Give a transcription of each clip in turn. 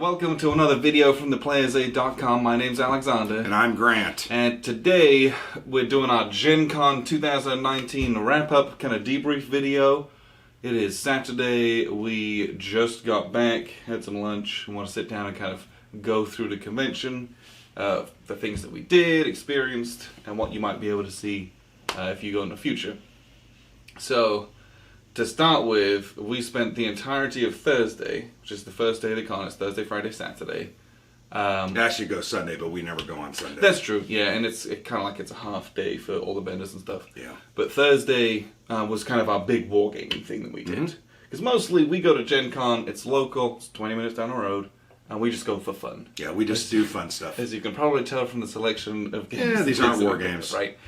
welcome to another video from theplayersaid.com. My name's Alexander. And I'm Grant. And today we're doing our Gencon 2019 wrap-up kind of debrief video. It is Saturday. We just got back, had some lunch. We want to sit down and kind of go through the convention, the things that we did, experienced, and what you might be able to see if you go in the future. So, to start with, we spent the entirety of Thursday, which is the first day of the con. It's Thursday, Friday, Saturday. It actually goes Sunday, but we never go on Sunday. That's true, yeah, and it's kind of like it's a half day for all the vendors and stuff. Yeah. But Thursday was kind of our big wargaming thing that we did. Because mostly we go to Gen Con, it's local, it's 20 minutes down the road, and we just go for fun. Yeah, we just do fun stuff. As you can probably tell from the selection of games. Yeah, these aren't war games. Right.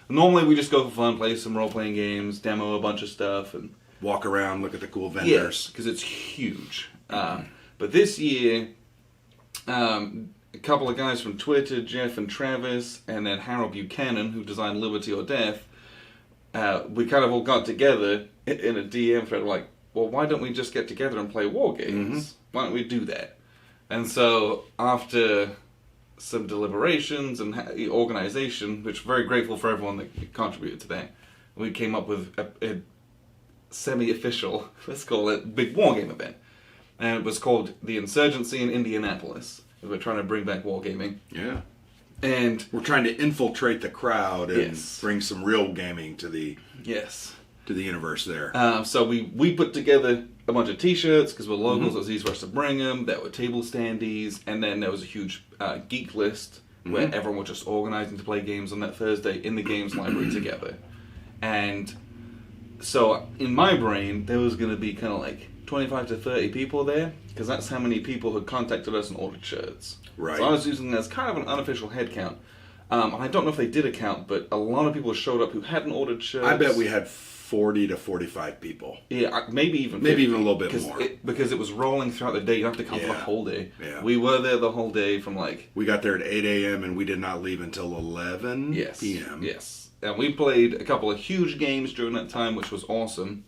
Normally we just go for fun, play some role-playing games, demo a bunch of stuff, and walk around, look at the cool vendors. Yes, because it's huge. But this year, a couple of guys from Twitter, Jeff and Travis, and then Harold Buchanan, who designed Liberty or Death, we kind of all got together in a DM thread, like, well, why don't we just get together and play war games? Why don't we do that? And so, after some deliberations and organization, which I'm very grateful for everyone that contributed to that, we came up with a semi-official, let's call it, big wargame event. And it was called the Insurgency in Indianapolis. We're trying to bring back wargaming. Yeah. And we're trying to infiltrate the crowd and Yes. bring some real gaming to the universe there. So we put together a bunch of t-shirts because we're locals, so it was easy for us to bring them. There were table standees, and then there was a huge geek list where everyone was just organizing to play games on that Thursday in the games library together. And so in my brain, there was going to be kind of like 25 to 30 people there, because that's how many people had contacted us and ordered shirts. Right. So I was using that as kind of an unofficial head count. And I don't know if they did a count, but a lot of people showed up who hadn't ordered shirts. I bet we had 40 to 45 people. Yeah, maybe even 50, maybe even a little bit more. Because it was rolling throughout the day. You have to come for the whole day. Yeah. We were there the whole day from like... We got there at 8 a.m. and we did not leave until 11 p.m. Yes. And we played a couple of huge games during that time, which was awesome.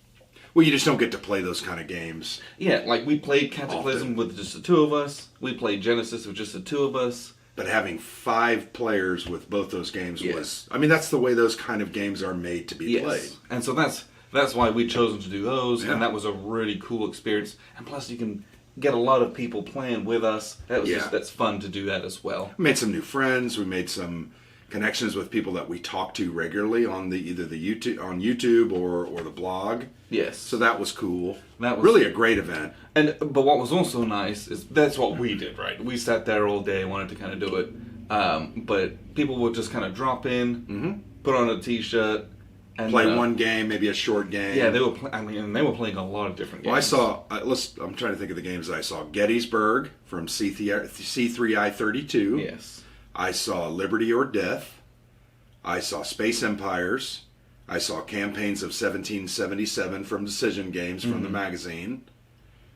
Well, you just don't get to play those kind of games. Yeah, like we played Cataclysm with just the two of us. We played Genesis with just the two of us. But having 5 players with both those games was... I mean, that's the way those kind of games are made to be played. And so that's why we'd chosen to do those, and that was a really cool experience. And plus, you can get a lot of people playing with us. That was that's fun to do that as well. We made some new friends. We made some connections with people that we talk to regularly on either the YouTube or the blog. Yes. So that was cool. That was really a great event. But what was also nice is that's what we did, right? We sat there all day, wanted to kind of do it. But people would just kind of drop in, put on a t-shirt, and play one game, maybe a short game. Yeah, they were. They were playing a lot of different games. Well, I saw. I'm trying to think of the games that I saw. Gettysburg from C3I32. Yes. I saw Liberty or Death. I saw Space Empires. I saw Campaigns of 1777 from Decision Games from the magazine.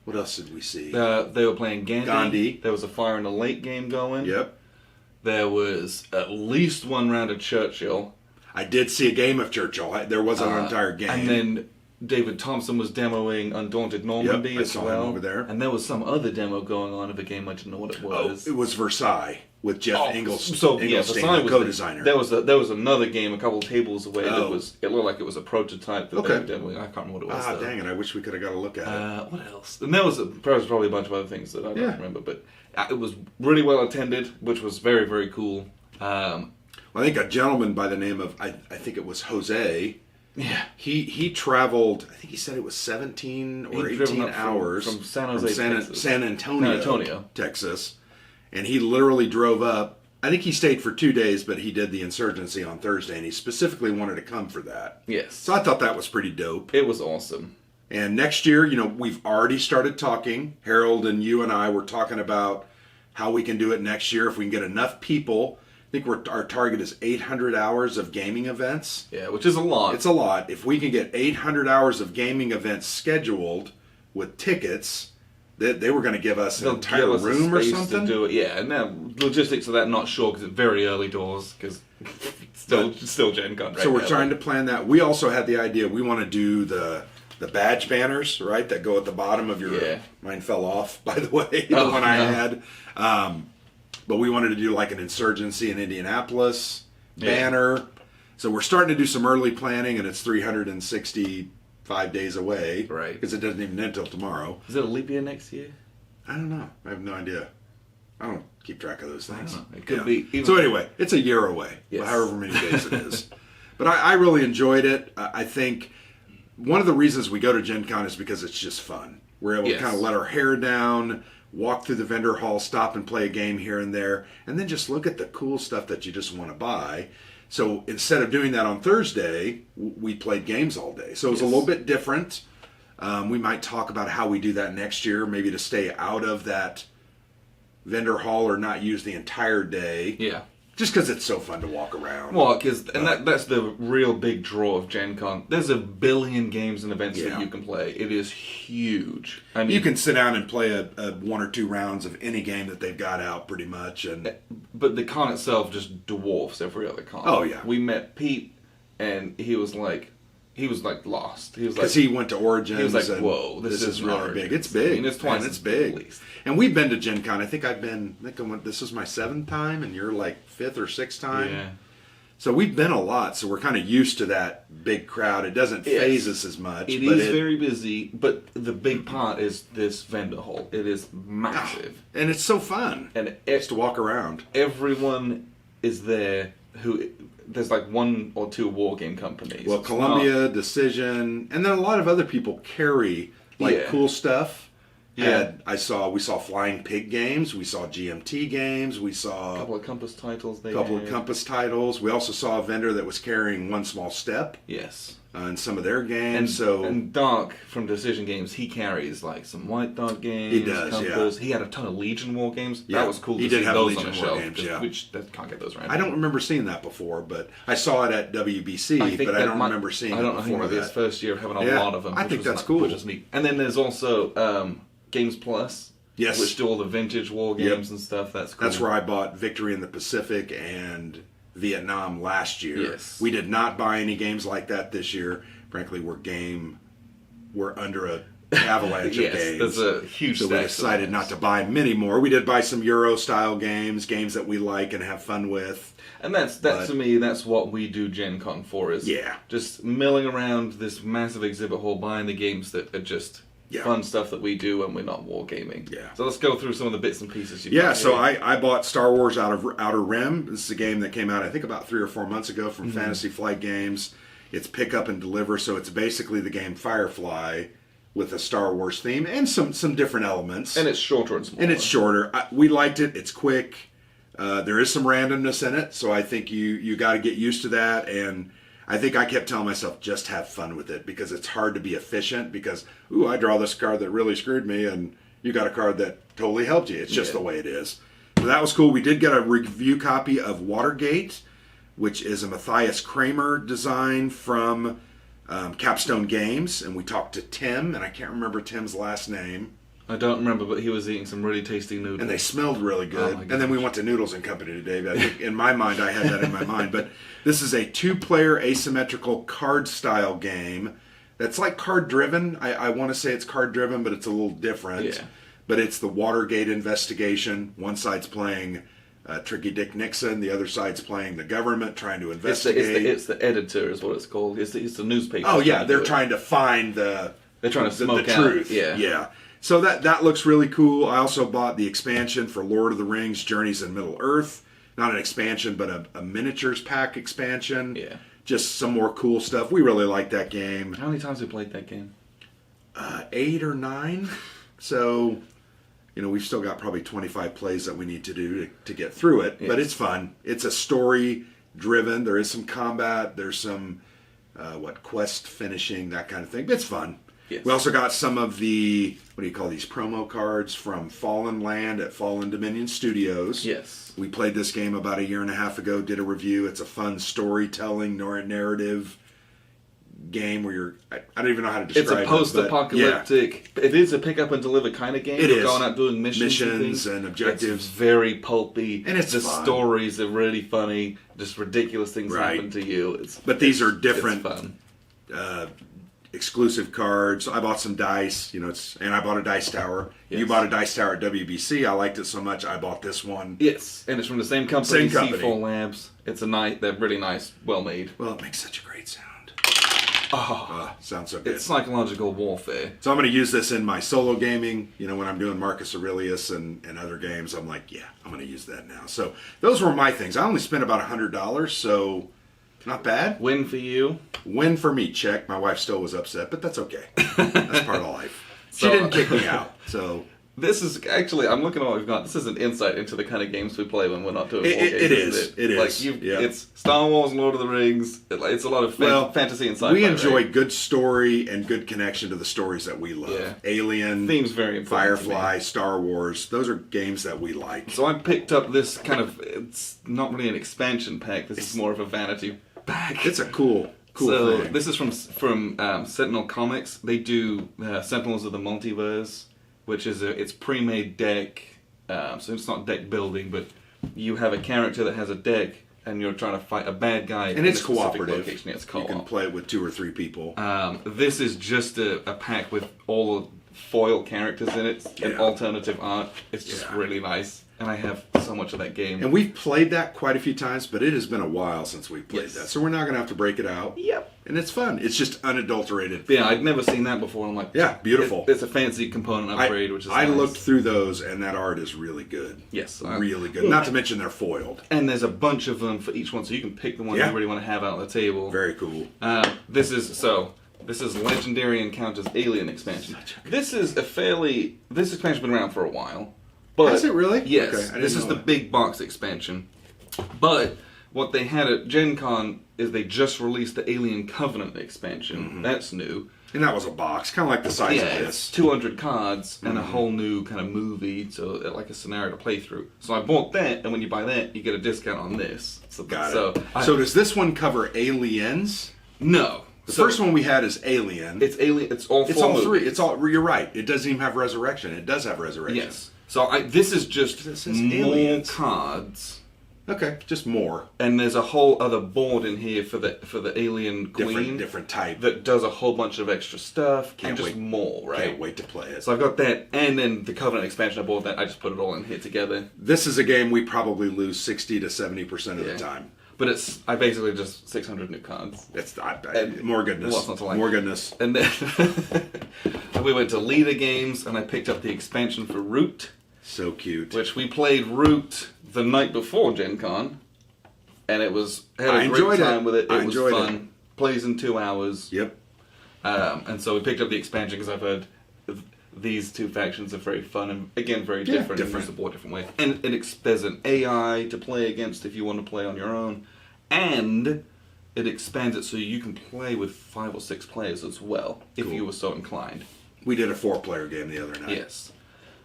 What else did we see? They were playing Gandhi. Gandhi. There was a Fire in the Lake game going. Yep. There was at least one round of Churchill. I did see a game of Churchill. There was an entire game. And then David Thompson was demoing Undaunted Normandy as well. I saw him over there. And there was some other demo going on of a game I didn't know what it was. Oh, it was Versailles with Jeff Engelstein, Versailles the co-designer. There was another game a couple tables away that it looked like it was a prototype that they were demoing. I can't remember what it was. Dang it! I wish we could have got a look at it. What else? And there was probably a bunch of other things that I don't remember, but it was really well attended, which was very, very cool. I think a gentleman by the name of I think it was Jose. Yeah. He traveled. I think he said it was 17 or 18 hours from San Jose, Texas. San Antonio, Texas, and he literally drove up. I think he stayed for 2 days, but he did the Insurgency on Thursday, and he specifically wanted to come for that. Yes. So I thought that was pretty dope. It was awesome. And next year, we've already started talking. Harold and you and I were talking about how we can do it next year if we can get enough people. I think our target is 800 hours of gaming events. Yeah, which is a lot. It's a lot. If we can get 800 hours of gaming events scheduled with tickets, they were going to give us an entire room or something. To do it. Yeah, and now logistics of that not sure because it's very early doors because still Gen Con. So we're trying to plan that. We also had the idea we want to do the the badge banners, right, that go at the bottom of your. Yeah. Mine fell off, by the way, the one I had. But we wanted to do like an Insurgency in Indianapolis banner. So we're starting to do some early planning, and it's 365 days away. Right. Because it doesn't even end until tomorrow. Is it a leap year next year? I don't know. I have no idea. I don't keep track of those things. I don't know. It could be. Even So anyway, it's a year away, Yes. however many days it is. But I really enjoyed it. I think one of the reasons we go to Gen Con is because it's just fun. We're able to kind of let our hair down, walk through the vendor hall, stop and play a game here and there, and then just look at the cool stuff that you just want to buy. So instead of doing that on Thursday, we played games all day. So it was a little bit different. We might talk about how we do that next year, maybe to stay out of that vendor hall or not use the entire day. Yeah. Just because it's so fun to walk around. Well, that's the real big draw of Gen Con. There's a billion games and events that you can play. It is huge. I mean, you can sit down and play a 1 or 2 rounds of any game that they've got out, pretty much. But the con itself just dwarfs every other con. Oh, yeah. We met Pete, and he was like lost. He was like, because he went to Origins. He was like, "Whoa, this is really large. big. It's big. I mean, it's twice it's as big, big. at least." And we've been to Gen Con. I think this is my 7th time, and you're like 5th or 6th time. Yeah. So we've been a lot, so we're kind of used to that big crowd. It doesn't phase us as much. It is very busy, but the big part is this vendor hall. It is massive. And it's so fun. And just to walk around. Everyone is there there's like 1 or 2 war game companies. Well, Columbia, Decision, and then a lot of other people carry cool stuff. Yeah. We saw Flying Pig games, we saw GMT games, we saw a couple of Compass titles. Compass titles. We also saw a vendor that was carrying One Small Step. Yes. In some of their games. And Dark from Decision Games, he carries like some White Dog games. He does, Compass. He had a ton of Legion war games. Yeah. That was cool. He to did see have those Legion on a war shelf, games, yeah. which can't get those right. I don't remember seeing that before, but I saw it at WBC, but I don't remember seeing it before. I don't know. He might be his first year of having a lot of them. I think that's cool. Which is neat. And then there's also Games Plus. Yes. Which do all the vintage war games and stuff. That's cool. That's where I bought Victory in the Pacific and Vietnam last year. Yes. We did not buy any games like that this year. Frankly, we're under a avalanche of games. There's a huge so we decided not to buy many more. We did buy some Euro-style games that we like and have fun with. And to me, that's what we do Gen Con for, is just milling around this massive exhibit hall, buying the games that are just fun stuff that we do when we're not wargaming. Yeah. So let's go through some of the bits and pieces you've got. So I bought Star Wars Outer Rim. This is a game that came out, I think, about 3 or 4 months ago from Fantasy Flight Games. It's pick up and deliver, so it's basically the game Firefly with a Star Wars theme and some different elements. And it's shorter and smaller. We liked it. It's quick. There is some randomness in it, so I think you got to get used to that. And I think I kept telling myself, just have fun with it, because it's hard to be efficient because, I draw this card that really screwed me, and you got a card that totally helped you. It's just the way it is. So that was cool. We did get a review copy of Watergate, which is a Matthias Kramer design from Capstone Games, and we talked to Tim, and I can't remember Tim's last name. I don't remember, but he was eating some really tasty noodles. And they smelled really good. And then we went to Noodles and Company today. But I think in my mind, I had that in my mind. But this is a 2-player asymmetrical card-style game that's like card-driven. I want to say it's card-driven, but it's a little different. Yeah. But it's the Watergate investigation. One side's playing Tricky Dick Nixon. The other side's playing the government, trying to investigate. It's the editor is what it's called. It's the newspaper. Oh, yeah. They're trying to find the truth. Yeah. So that looks really cool. I also bought the expansion for Lord of the Rings, Journeys in Middle-earth. Not an expansion, but a miniatures pack expansion. Yeah. Just some more cool stuff. We really like that game. How many times have you played that game? 8 or 9. So, we've still got probably 25 plays that we need to do to get through it. Yes. But it's fun. It's a story-driven. There is some combat. There's some, quest finishing, that kind of thing. It's fun. Yes. We also got some of the, what do you call these, promo cards from Fallen Land at Fallen Dominion Studios. Yes. We played this game about 1.5 years ago, did a review. It's a fun storytelling, narrative game where I don't even know how to describe it. It's a post-apocalyptic, it is a pick-up and deliver kind of game. You're going out doing missions and objectives. It's very pulpy. And it's the fun. Stories are really funny. Just ridiculous things happen to you. But these are different. It's fun. exclusive cards. I bought some dice, and I bought a dice tower. Yes. You bought a dice tower at WBC. I liked it so much, I bought this one. Yes, and it's from the same company, Same company. C4 Labs. It's they're really nice, well made. Well, it makes such a great sound. Sounds so good. It's psychological warfare. So I'm going to use this in my solo gaming. When I'm doing Marcus Aurelius and other games, I'm like, yeah, I'm going to use that now. So those were my things. I only spent about $100, so not bad. Win for you. Win for me, check. My wife still was upset, but that's okay. That's part of life. She So- didn't kick me out, so... This is actually, I'm looking at what we've got. This is an insight into the kind of games we play when we're not doing war games. It is. It is. Like Yeah. It's Star Wars, Lord of the Rings. It's a lot of fantasy and sci-fi. We enjoy right? good story and good connection to the stories that we love. Yeah. Alien, Theme's very important to Firefly, me. Star Wars. Those are games that we like. So I picked up this it's not really an expansion pack. This is more of a vanity pack. It's a cool so thing. this is from Sentinel Comics. They do Sentinels of the Multiverse, which is it's pre-made deck. So it's not deck building, but you have a character that has a deck, and you're trying to fight a bad guy. And in it's a specific cooperative. Location. It's You co-op. can play it with 2 or 3 people. This is just a pack with all the foil characters in it and Yeah. alternative art. It's just Yeah. really nice, and I have so much of that game. And we've played that quite a few times, but it has been a while since we played Yes. that. So we're not going to have to break it out. Yep. And it's fun. It's just unadulterated. Yeah, I'd never seen that before. I'm like, Yeah, beautiful. It's a fancy component upgrade, which is I nice. looked through those, and that art is really good. Yes, Really good. Not to mention they're foiled. And there's a bunch of them for each one, so you can pick the one Yeah. you really want to have out on the table. Very cool. This is Legendary Encounters Alien expansion. This expansion's been around for a while. But Has it really? Yes. Okay, I didn't This is know the that. big box expansion. But what they had at Gencon is they just released the Alien Covenant expansion. Mm-hmm. That's new. And that was a box, kind of like the size Yeah, of it's this. 200 cards and Mm-hmm. a whole new kind of movie, so like a scenario to play through. So I bought that, and when you buy that, you get a discount on this. So, Got so it. So does this one cover Aliens? no. The first one we had is Alien. It's Alien. It's all. It's four all 3. movies. It's all. You're right. It doesn't even have Resurrection. It does have Resurrection. Yes. So this is just This is more Aliens. cards, Okay. Just more. and there's a whole other board in here for the Alien Queen Different type. that does a whole bunch of extra stuff. Can't and just wait. more, right? Can't wait to play it. So I've got that, and then the Covenant expansion. I bought that. I just put it all in here together. This is a game we probably lose 60 to 70% of Yeah. the time. But I basically just 600 new cards. It's And more goodness. what's not to like? More goodness. And then we went to Leader Games, and I picked up the expansion for Root, So cute. which we played Root the night before Gen Con, and it was had I a enjoyed great time it. with it. I It was enjoyed fun. Plays in 2 hours. Yep. And so we picked up the expansion because I've heard these two factions are very fun and again very Yeah, different. different. And use the board different way. And there's an AI to play against if you want to play on your own, and it expands it so you can play with 5 or 6 players as well if Cool. you were so inclined. We did a 4-player game the other night. Yes,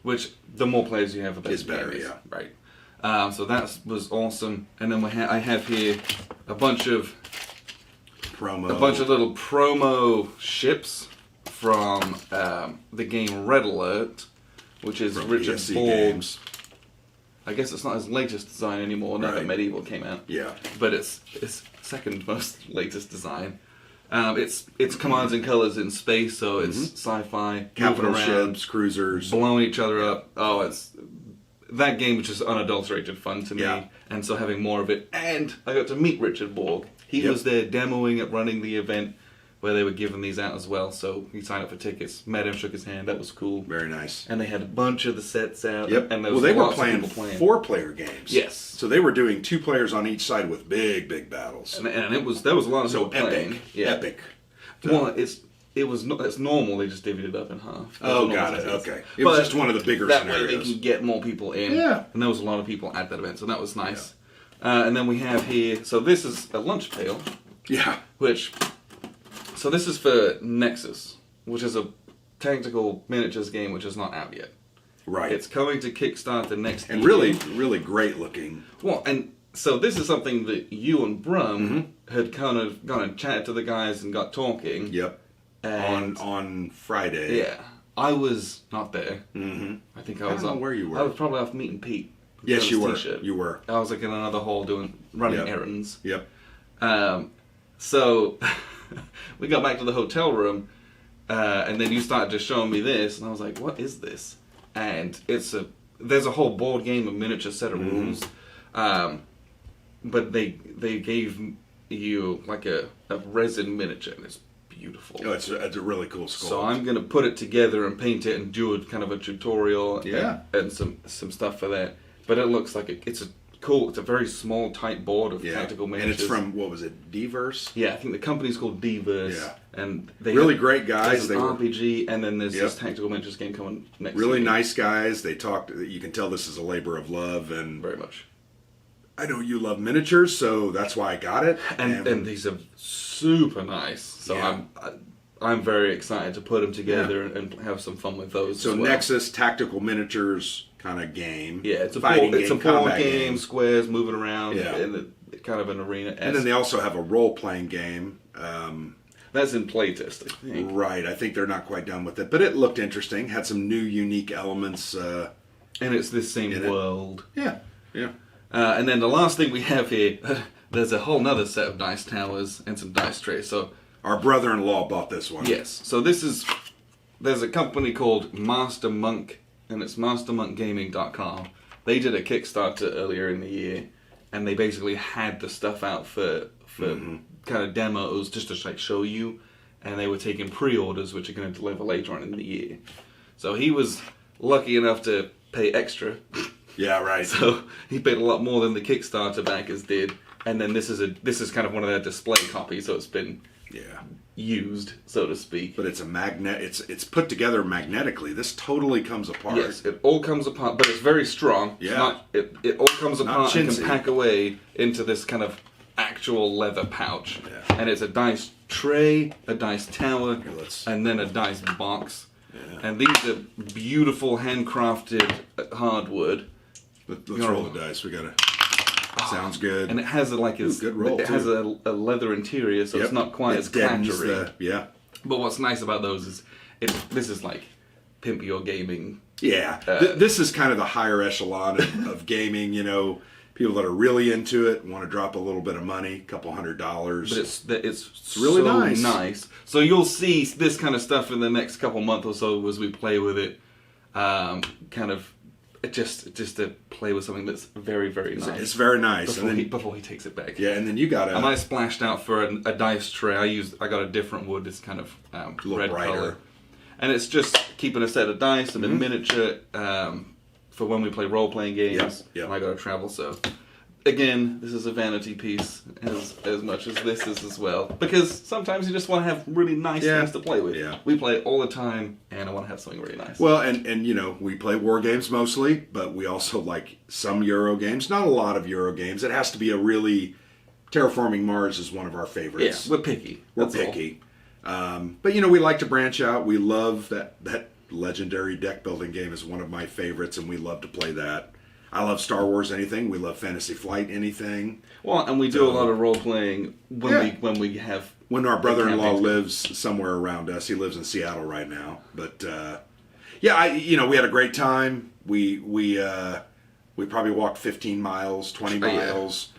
which the more players you have, the better. Is better, the game is. yeah. Right. So that was awesome, and then I have here a bunch of little promo ships from the game Red Alert, which is From Richard ESC Borg's. Games. I guess it's not his latest design anymore now that Right. Medieval came out. Yeah. But it's his second most latest design. It's commands and colors in space, so it's sci-fi, Capital moving around, ships, cruisers. blowing each other up. Oh, it's that game was just unadulterated fun to me, Yeah. and so having more of it. And I got to meet Richard Borg. He Yep. was there demoing it, running the event where they were giving these out as well. So he signed up for tickets, met him, shook his hand. That was cool. Very nice. And they had a bunch of the sets out. Yep. And there Well, was they were lots of playing people playing. 4-player games. Yes. So they were doing 2 players on each side with big battles. And there was a lot of So people playing. epic. Yeah. Epic. Well, it's normal. They just divvied it up in half. Oh, That's got what it. normal is. Okay. It was But just one of the bigger that scenarios. way they can get more people in. Yeah. And there was a lot of people at that event, so that was nice. And then we have here, so this is a lunch pail, Yeah. so this is for Nexus, which is a tactical miniatures game which is not out yet. Right. It's coming to Kickstarter next and year. really great looking. Well, and so this is something that you and Brum had kind of gone and chatted to the guys and got talking. Yep. And On Friday. yeah, I was not there. Mm-hmm. I think I I was don't know on. were you were. I was probably off meeting Pete. Yes, on you his were. t-shirt. You were. I was like in another hall running Yep. errands. Yep. So we got back to the hotel room, And then you started just showing me this, and I was like, what is this? And there's a whole board game, a miniature set of rules. But they gave you like a resin miniature, and it's beautiful. Oh, it's a really cool sculpt. So I'm gonna put it together and paint it and do a kind of a tutorial and some stuff for that. But it looks like it's a very small, tight board of tactical miniatures. And it's from, what was it, Diverse? Yeah, I think the company's called Debriefing. Yeah. And they really great guys. There's an RPG, and then there's this tactical miniatures game coming next Really year. nice guys. They talked, you can tell this is a labor of love. And Very much. I know you love miniatures, so that's why I got it. And these are super nice. So I'm very excited to put them together and have some fun with those. So as well. Nexus tactical miniatures kind of game. Yeah, it's a fighting board, game, it's a board combat game, squares moving around Yeah. in kind of an arena. And then they also have a role playing game. That's in playtest, I think. Right, I think they're not quite done with it, but it looked interesting. Had some new, unique elements. And it's this same world. Yeah. And then the last thing we have here, there's a whole nother set of dice towers and some dice trays. So Our brother-in-law bought this one. yes, so there's a company called Master Monk, and it's mastermonkgaming.com. They did a Kickstarter earlier in the year, and they basically had the stuff out for kind of demos just to like show you, and they were taking pre-orders which are going to deliver later on in the year. So he was lucky enough to pay extra. Yeah, right. So he paid a lot more than the Kickstarter backers did, and then this is kind of one of their display copies, so it's been used, so to speak. But it's a magnet. It's put together magnetically. This totally comes apart. Yes, it all comes apart, but it's very strong. Yeah. It all comes apart and chintzy. can pack away into this kind of actual leather pouch. Yeah. And it's a dice tray, a dice tower, let's- and then a dice box. Yeah. And these are beautiful handcrafted hardwood. Let's roll the dice. We gotta. Sounds good. And it has good roll, it has a leather interior, so it's not quite as clattery. Yeah. But what's nice about those is this is like pimp your gaming. Yeah. This is kind of the higher echelon of gaming. You know, people that are really into it want to drop a little bit of money, $200. But it's really so nice. So you'll see this kind of stuff in the next couple months or so as we play with it. Kind of just to play with something that's very, very nice. It's very nice. Before he takes it back. Yeah, and then you got And I splashed out for a dice tray. I got a different wood. It's kind of red brighter. color, and it's just keeping a set of dice and a miniature for when we play role playing games. Yep. And I got to travel. So again, this is a vanity piece as much as this is as well, because sometimes you just want to have really nice things to play with. Yeah. We play it all the time, and I want to have something really nice. Well, and you know, we play war games mostly, but we also like some Euro games. Not a lot of Euro games. It has to be a really Terraforming Mars is one of our favorites. Yeah, we're picky. We're That's all. picky. But you know, we like to branch out. We love that legendary deck building game is one of my favorites, and we love to play that. I love Star Wars anything. We love Fantasy Flight anything. Well, and we do a lot of role playing when we have. When our brother-in-law campaigns. lives somewhere around us, he lives in Seattle right now. But we had a great time. We probably walked 15 miles, 20 miles.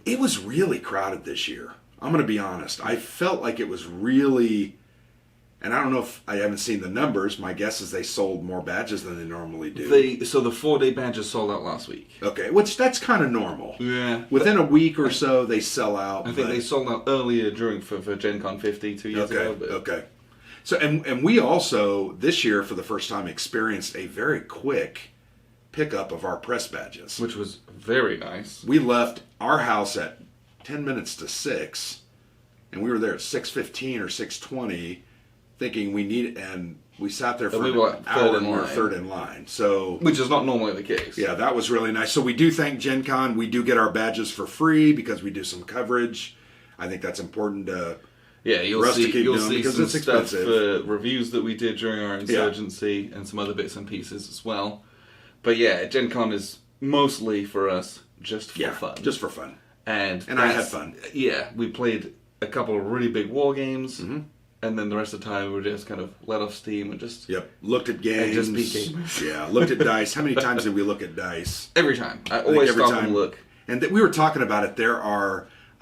It was really crowded this year. I'm going to be honest. I felt like it was really. And I don't know if I haven't seen the numbers. My guess is they sold more badges than they normally do. So the 4-day badges sold out last week. Okay, which that's kind of normal. Yeah. Within a week or so, they sell out. I think they sold out earlier for Gencon 50 2 years ago. But Okay. So and we also this year for the first time experienced a very quick pickup of our press badges, which was very nice. We left our house at 10 minutes to 6, and we were there at 6:15 or 6:20. Thinking we need, and we sat there for an hour and we were third in line. So, which is not normally the case. Yeah, that was really nice. So we do thank Gen Con. We do get our badges for free because we do some coverage. I think that's important to you'll see because some it's stuff expensive. Reviews that we did during our insurgency and some other bits and pieces as well. But yeah, Gen Con is mostly for us just for fun. Just for fun. And I had fun. Yeah, we played a couple of really big war games. Mm-hmm. And then the rest of the time we were just kind of let off steam and just... Looked at games. And just beat gamers. Yeah, looked at dice. How many times did we look at dice? Every time. I always every stop time. and look. And we were talking about it.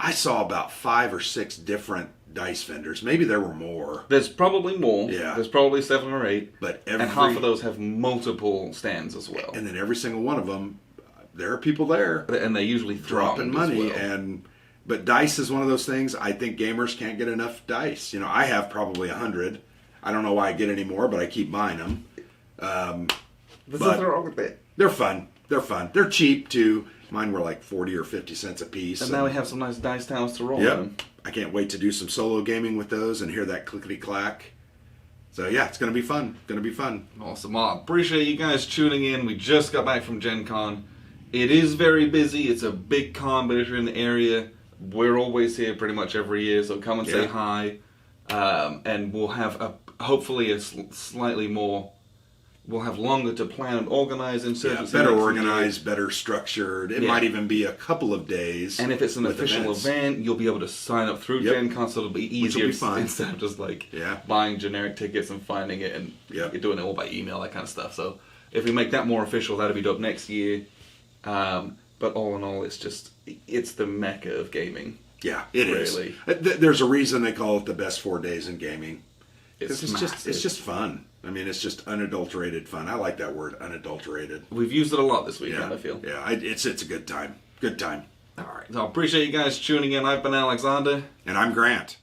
I saw about 5 or 6 different dice vendors. Maybe there were more. There's probably more. Yeah. There's probably 7 or 8. But and half of those have multiple stands as well. And then every single one of them, there are people there. And they usually dropping money. But dice is one of those things. I think gamers can't get enough dice. I have probably 100. I don't know why I get any more, but I keep buying them. There's nothing wrong with it. They're fun. They're cheap too. Mine were like 40 or 50 cents a piece. And now we have some nice dice towels to roll in. I can't wait to do some solo gaming with those and hear that clickety clack. So yeah, it's going to be fun. Awesome. Well, I appreciate you guys tuning in. We just got back from Gencon. It is very busy. It's a big con, but if you're in the area, we're always here pretty much every year. So come and say hi. And we'll have hopefully a slightly more... We'll have longer to plan and organize insurgency. Better organized, better structured. It might even be a couple of days. And if it's an official event, you'll be able to sign up through Gencon, so it'll be easier instead of just buying generic tickets and finding it and you're doing it all by email, that kind of stuff. So if we make that more official, that'll be dope next year. But all in all, it's the mecca of gaming. Yeah, it is. There's a reason they call it the best 4 days in gaming. It's just fun. I mean, it's just unadulterated fun. I like that word, unadulterated. We've used it a lot this weekend, I feel. Yeah, it's a good time. Good time. All right. So I appreciate you guys tuning in. I've been Alexander. And I'm Grant.